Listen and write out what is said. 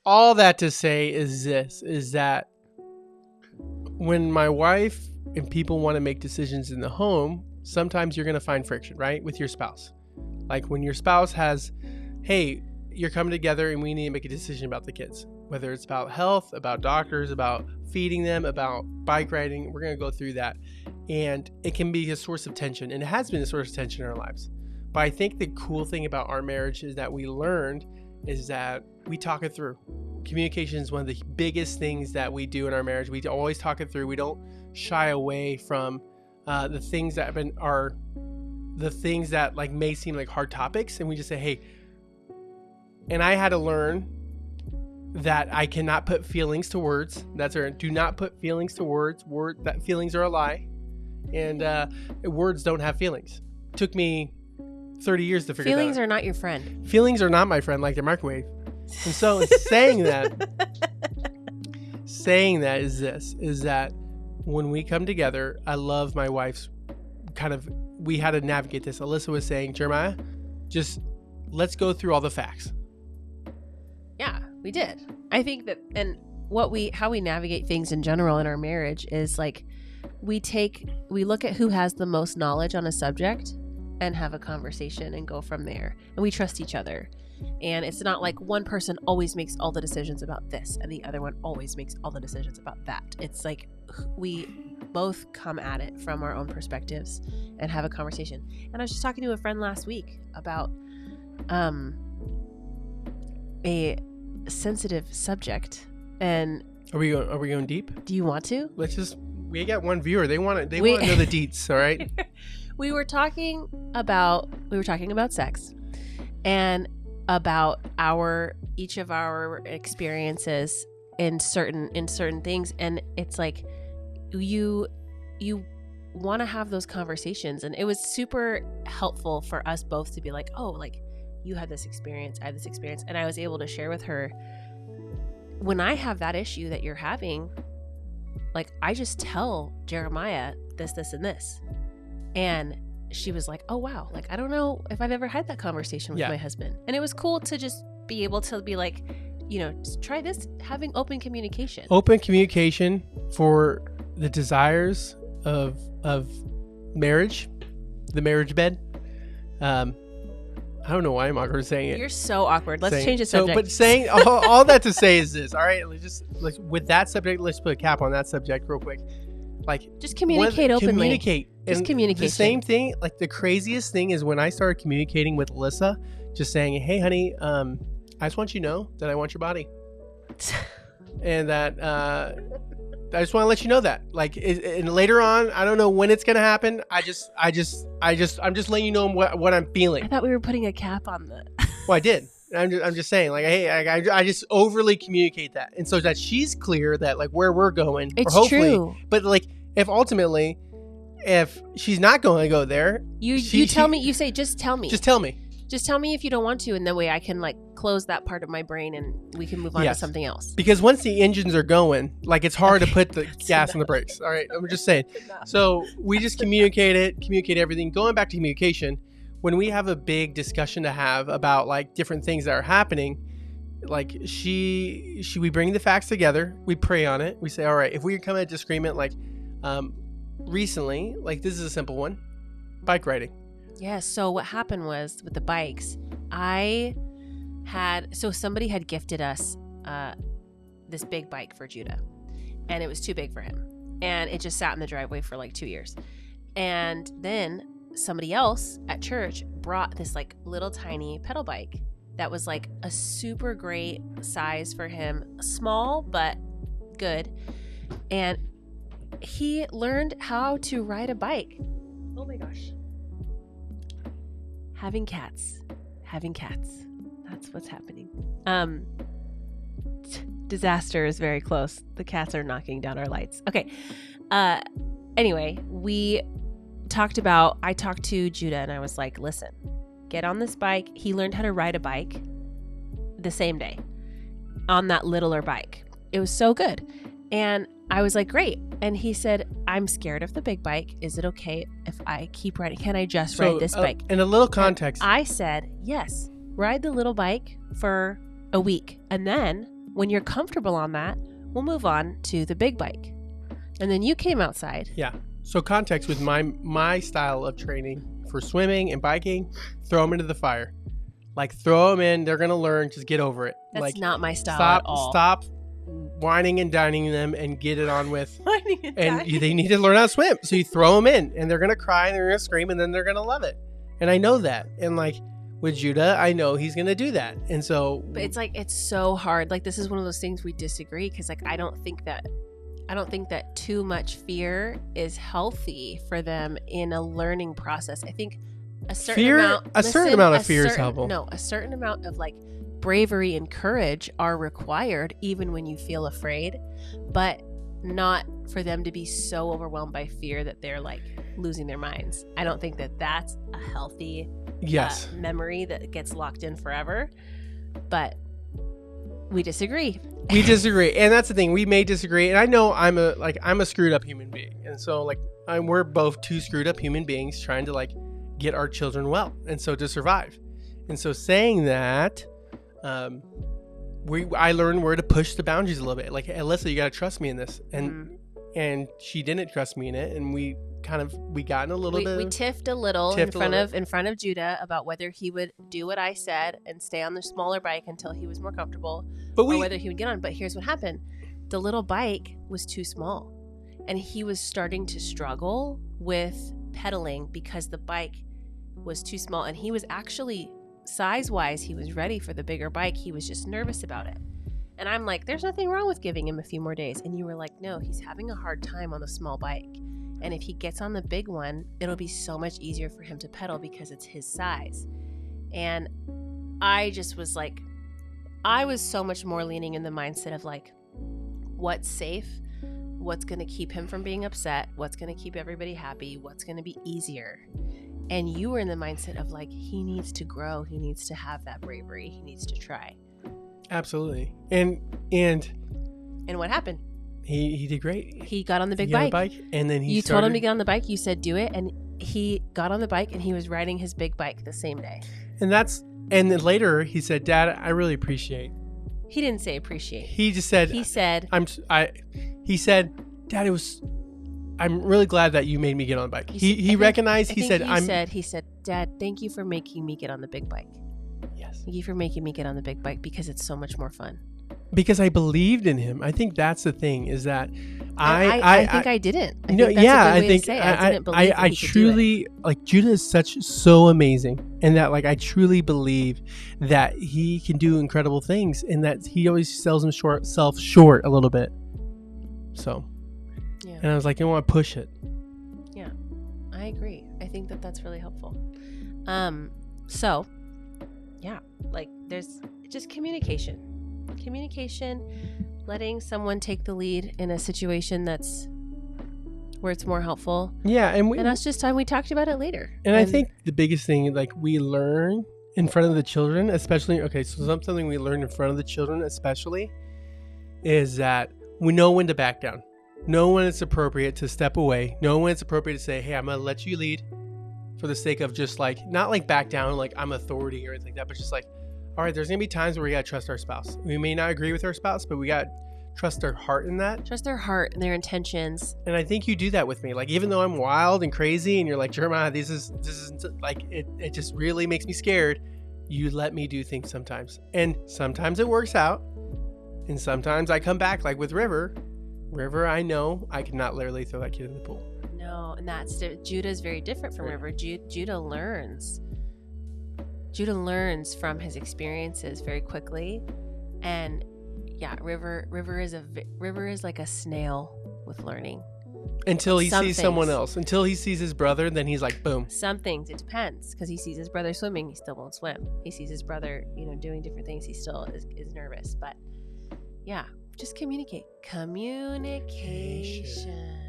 all that to say is this, is that when my wife and people want to make decisions in the home, sometimes you're going to find friction, right? With your spouse. Like when your spouse has, hey, you're coming together and we need to make a decision about the kids, whether it's about health, about doctors, about feeding them, about bike riding. We're going to go through that. And it can be a source of tension, and it has been a source of tension in our lives. But I think the cool thing about our marriage is that we learned is that we talk it through. Communication is one of the biggest things that we do in our marriage. We always talk it through. We don't shy away from the things that the things that like may seem like hard topics, and we just say, hey. And I had to learn that I cannot put feelings to words. That's right. Do not put feelings to words. That feelings are a lie, and words don't have feelings. It took me 30 years to figure that out. Feelings are not your friend. Feelings are not my friend, like the microwave. And so saying that is that when we come together, I love my wife's we had to navigate this. Alyssa was saying, Jeremiah, just let's go through all the facts. Yeah, we did. I think that, and how we navigate things in general in our marriage is like, we look at who has the most knowledge on a subject and have a conversation and go from there. And we trust each other. And it's not like one person always makes all the decisions about this and the other one always makes all the decisions about that. It's like we both come at it from our own perspectives and have a conversation. And I was just talking to a friend last week about a sensitive subject. And are we going deep? Do you want to? We got one viewer. They want to know the deets, all right? We were talking about sex and about each of our experiences in certain things, and it's like you want to have those conversations, and it was super helpful for us both to be like, oh, like you had this experience, I had this experience, and I was able to share with her, when I have that issue that you're having, like I just tell Jeremiah this, and this. And she was like, oh, wow. Like, I don't know if I've ever had that conversation with my husband. And it was cool to just be able to be like, just try this, having open communication. Open communication for the desires of marriage, the marriage bed. I don't know why I'm awkward saying it. You're so awkward. Let's change the subject. But saying all that to say is this. All right, with that subject, let's put a cap on that subject real quick. Like, just communicate openly. Communicate. Just communication. The same thing, like the craziest thing is when I started communicating with Alyssa, just saying, hey, honey, I just want you to know that I want your body. And that I just want to let you know that. Like, and later on, I don't know when it's going to happen. I'm just letting you know what I'm feeling. I thought we were putting a cap on the... Well, I did. I'm just saying, like, hey, I just overly communicate that, and so that she's clear that like where we're going. It's hopefully, true. But like, if she's not going to go there, you tell me. You say, just tell me. Just tell me. Just tell me if you don't want to, and that way I can like close that part of my brain and we can move on to something else. Because once the engines are going, like it's hard to put the gas on the brakes. All right, I'm just saying. So we just communicate everything. Going back to communication. When we have a big discussion to have about like different things that are happening, like we bring the facts together, we pray on it, we say, all right, if we come at a disagreement, like recently, like this is a simple one, bike riding. Yeah. So what happened was with the bikes, somebody had gifted us this big bike for Judah, and it was too big for him, and it just sat in the driveway for like 2 years, and then somebody else at church brought this like little tiny pedal bike that was like a super great size for him, small but good, and he learned how to ride a bike. Oh my gosh. Having cats, that's what's happening. Disaster is very close. The cats are knocking down our lights. Okay. Anyway, I talked to Judah and I was like, listen, get on this bike. He learned how to ride a bike the same day on that littler bike. It was so good. And I was like, great. And he said, I'm scared of the big bike. Is it okay if I keep riding? Can I just ride this bike? In a little context. And I said, yes, ride the little bike for a week. And then when you're comfortable on that, we'll move on to the big bike. And then you came outside. Yeah. So context with my style of training for swimming and biking, throw them into the fire. Like, throw them in. They're going to learn. Just get over it. That's like, not my style at all. Stop whining and dining them and get it on with. Whining and dining. They need to learn how to swim. So you throw them in, and they're going to cry, and they're going to scream, and then they're going to love it. And I know that. And like with Judah, I know he's going to do that. And so. But it's like, it's so hard. Like, this is one of those things we disagree, because like, I don't think that too much fear is healthy for them in a learning process. I think a certain amount of fear is helpful. No, a certain amount of like bravery and courage are required even when you feel afraid, but not for them to be so overwhelmed by fear that they're like losing their minds. I don't think that that's a healthy memory that gets locked in forever. But we disagree. We disagree, and that's the thing. We may disagree, and I know I'm a screwed up human being, and so like we're both two screwed up human beings trying to like get our children well, and so to survive. And so saying that, I learned where to push the boundaries a little bit. Like, Alyssa, you got to trust me in this, and she didn't trust me in it, and we got in a little bit. We tiffed a little in front of Judah about whether he would do what I said and stay on the smaller bike until he was more comfortable, or whether he would get on. But here's what happened: the little bike was too small, and he was starting to struggle with pedaling because the bike was too small, and he was actually size-wise, he was ready for the bigger bike. He was just nervous about it. And I'm like, there's nothing wrong with giving him a few more days. And you were like, no, he's having a hard time on the small bike. And if he gets on the big one, it'll be so much easier for him to pedal because it's his size. And I just was like, I was so much more leaning in the mindset of like, what's safe? What's going to keep him from being upset? What's going to keep everybody happy? What's going to be easier? And you were in the mindset of like, he needs to grow. He needs to have that bravery. He needs to try. Absolutely. And what happened? He did great. He got on the big bike. And then you told him to get on the bike. You said, do it. And he got on the bike and he was riding his big bike the same day. And then later he said, Dad, I really appreciate. He didn't say appreciate. He just said, he said, Dad, I'm really glad that you made me get on the bike. He recognized, he said, Dad, thank you for making me get on the big bike. Yes. Thank you for making me get on the big bike because it's so much more fun. Because I believed in him. I think that's the thing is that I think I didn't. I didn't believe I truly, like, Judah is so amazing, and that like I truly believe that he can do incredible things, and that he always sells himself short a little bit. So, yeah. And I was like, you want to push it. Yeah, I agree. I think that that's really helpful. So, yeah, like there's just communication, letting someone take the lead in a situation that's where it's more helpful. Yeah. And that's just time we talked about it later. And I think the biggest thing, like, we learn in front of the children, especially, so something we learn in front of the children, especially, is that we know when to back down. Know when it's appropriate to step away. Know when it's appropriate to say, hey, I'm going to let you lead, for the sake of just like, not like back down, like I'm authority or anything like that, but just like, all right, there's going to be times where we got to trust our spouse. We may not agree with our spouse, but we got to trust their heart in that. Trust their heart and their intentions. And I think you do that with me. Like, even though I'm wild and crazy and you're like, Jeremiah, this is like, it just really makes me scared. You let me do things sometimes. And sometimes it works out. And sometimes I come back, like with River, I know I cannot literally throw that kid in the pool. No, and that's Judah is very different from River. Judah learns from his experiences very quickly, and yeah, River is like a snail with learning. Until he sees someone else. Until he sees his brother, then he's like, boom. Some things, it depends, because he sees his brother swimming, he still won't swim. He sees his brother, doing different things, he still is nervous. But yeah, just communicate. Communication.